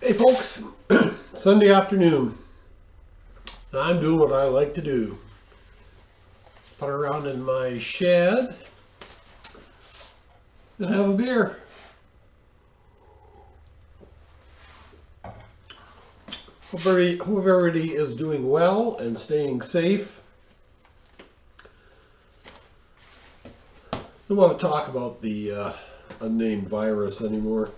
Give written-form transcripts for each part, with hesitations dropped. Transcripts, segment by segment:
Hey folks, Sunday afternoon. I'm doing what I like to do. Put around in my shed and have a beer. Hope everybody is doing well and staying safe. I don't want to talk about the unnamed virus anymore.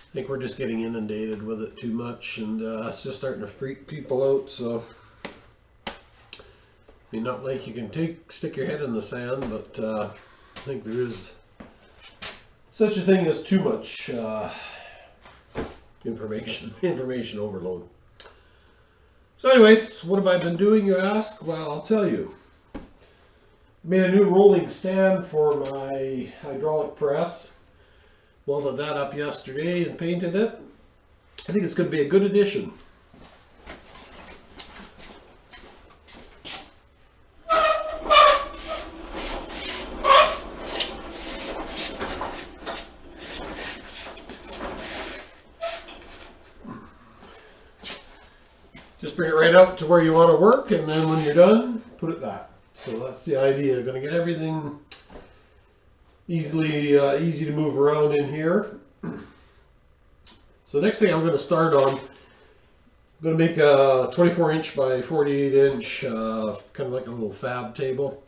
I think we're just getting inundated with it too much, and it's just starting to freak people out. So, I mean, not like you can stick your head in the sand, but I think there is such a thing as too much information overload. So, anyways, what have I been doing, you ask? Well, I'll tell you. I made a new rolling stand for my hydraulic press. Welded that up yesterday and painted it. I think it's going to be a good addition. Just bring it right up to where you want to work, and then when you're done, put it back. So that's the idea. Going to get everything easy to move around in here. So next thing I'm going to start on, I'm going to make a 24-inch by 48-inch, kind of like a little fab table,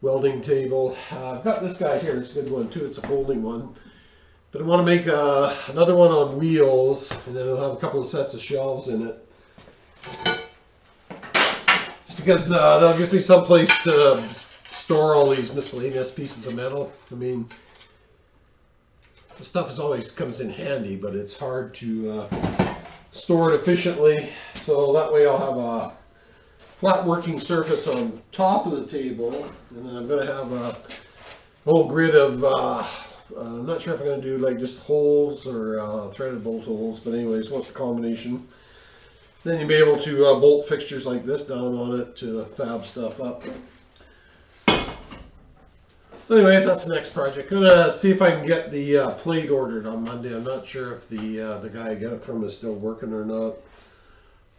welding table. I've got this guy here. It's a good one too. It's a folding one. But I want to make another one on wheels, and then it'll have a couple of sets of shelves in it. Just because that'll give me some place to store all these miscellaneous pieces of metal. I mean, the stuff always comes in handy, but it's hard to store it efficiently. So that way I'll have a flat working surface on top of the table, and then I'm going to have a whole grid of, I'm not sure if I'm going to do like just holes or threaded bolt holes, but anyways, what's the combination? Then you'll be able to bolt fixtures like this down on it to fab stuff up. So anyways, that's the next project. Gonna see if I can get the plate ordered on Monday. I'm not sure if the guy I got it from is still working or not.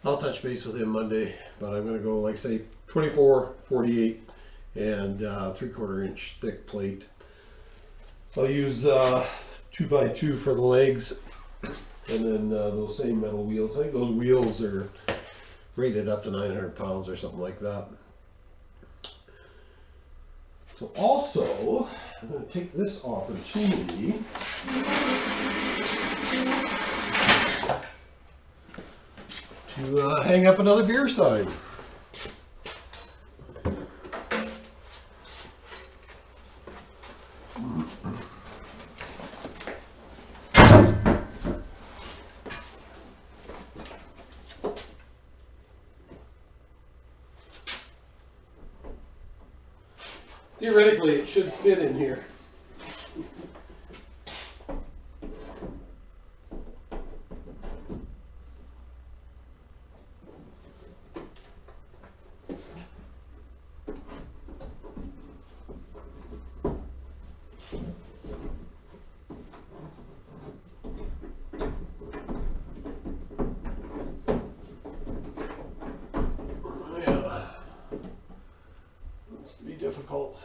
I'll touch base with him Monday, but I'm gonna go like say 24, 48, and 3/4 inch thick plate. I'll use 2x2 for the legs, and then those same metal wheels. I think those wheels are rated up to 900 pounds or something like that. So also, I'm going to take this opportunity to hang up another beer sign. Theoretically, it should fit in here. Yeah. Looks to be difficult.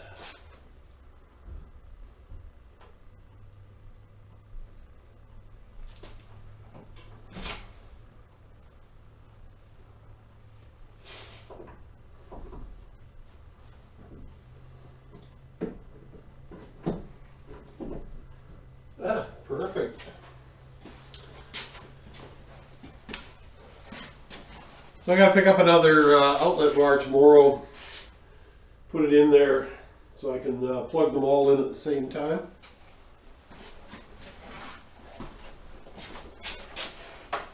Perfect. So I got to pick up another outlet bar tomorrow, put it in there so I can plug them all in at the same time.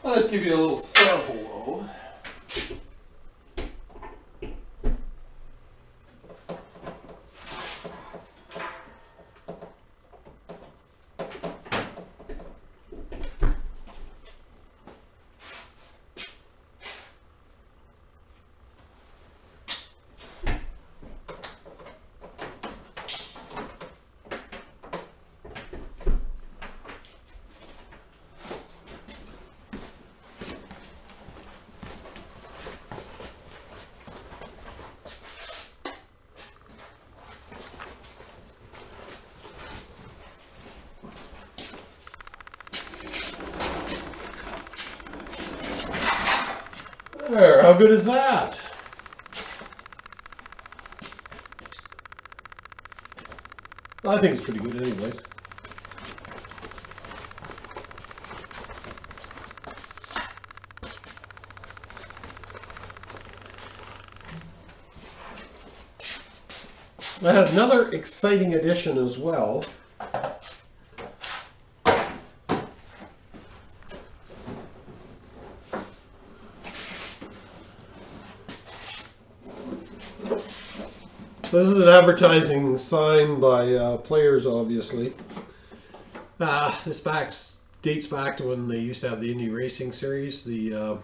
I'll just give you a little sample though. There, how good is that? I think it's pretty good anyways. I had another exciting addition as well. This is an advertising sign by Players, obviously. This dates back to when they used to have the Indy Racing Series. Actually,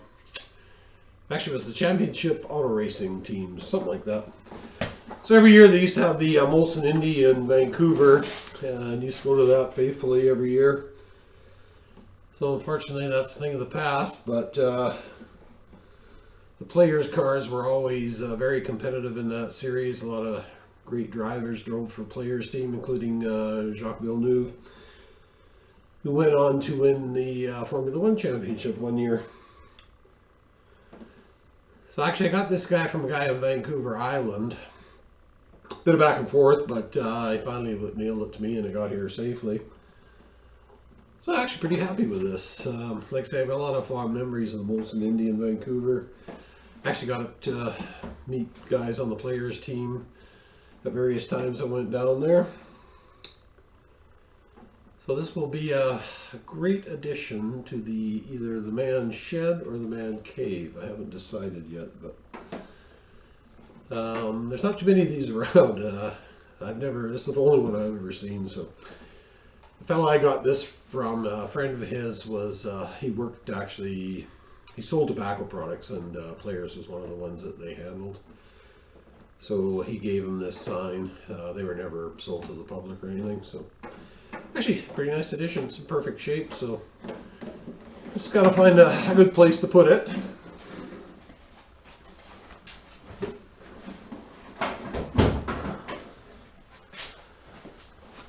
it was the Championship Auto Racing teams, something like that. So every year they used to have the Molson Indy in Vancouver, and used to go to that faithfully every year. So unfortunately, that's a thing of the past, but the Players cars were always very competitive in that series. A lot of great drivers drove for Players team, including Jacques Villeneuve, who went on to win the Formula One championship one year. So actually I got this guy from a guy on Vancouver Island. Bit of back and forth, but I finally mailed it to me and it got here safely. So I'm actually pretty happy with this. Like I say, I've got a lot of fond memories of the Molson Indy in Vancouver. Actually got to meet guys on the Players team at various times I went down there. So this will be a great addition to either the man shed or the man cave. I haven't decided yet, but there's not too many of these around. This is the only one I've ever seen. So the fellow I got this from, a friend of his, was he sold tobacco products, and Players was one of the ones that they handled. So he gave him this sign. They were never sold to the public or anything. So actually, pretty nice addition. It's in perfect shape. So just gotta find a good place to put it.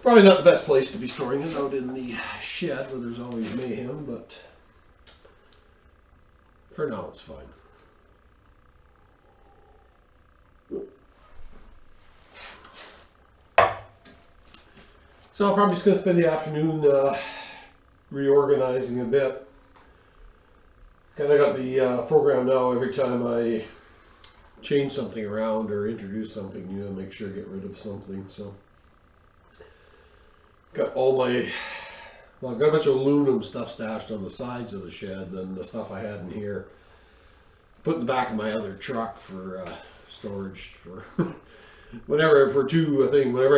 Probably not the best place to be storing it, out in the shed where there's always mayhem, but for now it's fine. So I'm probably just going to spend the afternoon reorganizing a bit. Kind of got the program now. Every time I change something around or introduce something new, I make sure I get rid of something. So got I've got a bunch of aluminum stuff stashed on the sides of the shed, and the stuff I had in here put in the back of my other truck for storage for whenever I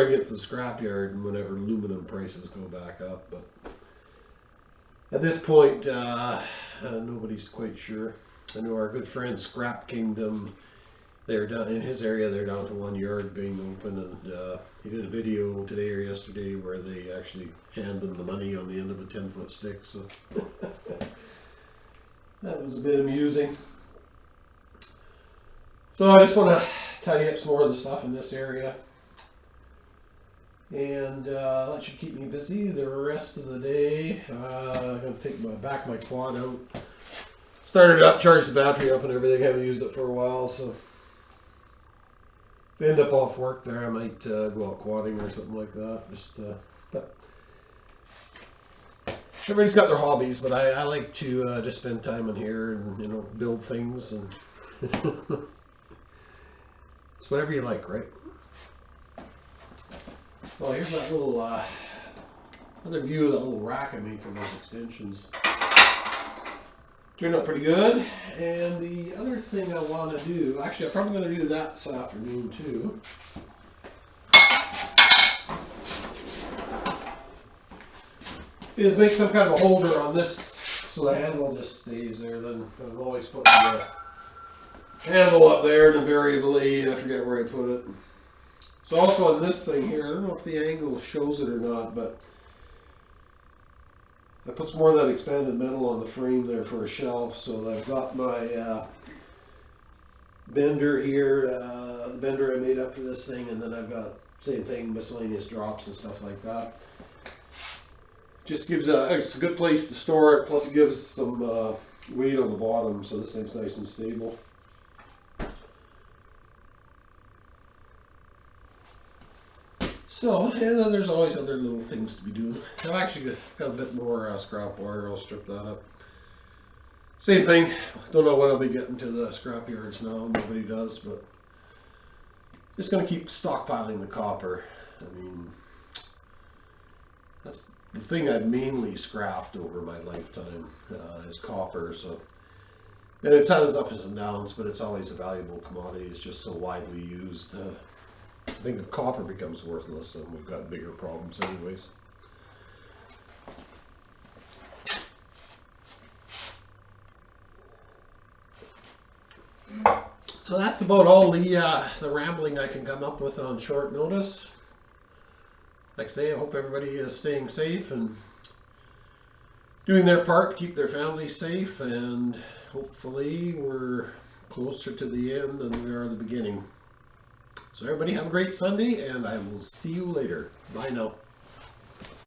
get to the scrapyard and whenever aluminum prices go back up. But at this point, nobody's quite sure. I know our good friend Scrap Kingdom, they're down in his area, they're down to 1 yard being open, and he did a video today or yesterday where they actually hand them the money on the end of a 10-foot stick, so that was a bit amusing. So I just want to tidy up some more of the stuff in this area, and that should keep me busy the rest of the day. I'm going to take my quad out, start it up, charge the battery up and everything. I haven't used it for a while, so if I end up off work there, I might go out quadding or something like that. But everybody's got their hobbies, but I like to just spend time in here and build things, and it's whatever you like, right? Well, here's that little another view of that little rack I made from those extensions. Turned out pretty good. And the other thing I want to do, actually I'm probably going to do that this afternoon too, is make some kind of a holder on this so the handle just stays there. Then I'm always putting the handle up there, and invariably I forget where I put it. So also on this thing here, I don't know if the angle shows it or not, but I put some more of that expanded metal on the frame there for a shelf. So I've got my bender here, the bender I made up for this thing, and then I've got, same thing, miscellaneous drops and stuff like that. Just gives it's a good place to store it, plus it gives some weight on the bottom, so this thing's nice and stable. So, and then there's always other little things to be doing. I've actually got a bit more scrap wire. I'll strip that up. Same thing. Don't know when I'll be getting to the scrap yards now. Nobody does, but just going to keep stockpiling the copper. I mean, that's the thing I've mainly scrapped over my lifetime is copper. So, and it's had its ups and downs, but it's always a valuable commodity. It's just so widely used. I think if copper becomes worthless, then we've got bigger problems anyways. So that's about all the rambling I can come up with on short notice. Like I say, I hope everybody is staying safe and doing their part to keep their families safe, and hopefully we're closer to the end than we are the beginning. So everybody have a great Sunday, and I will see you later. Bye now.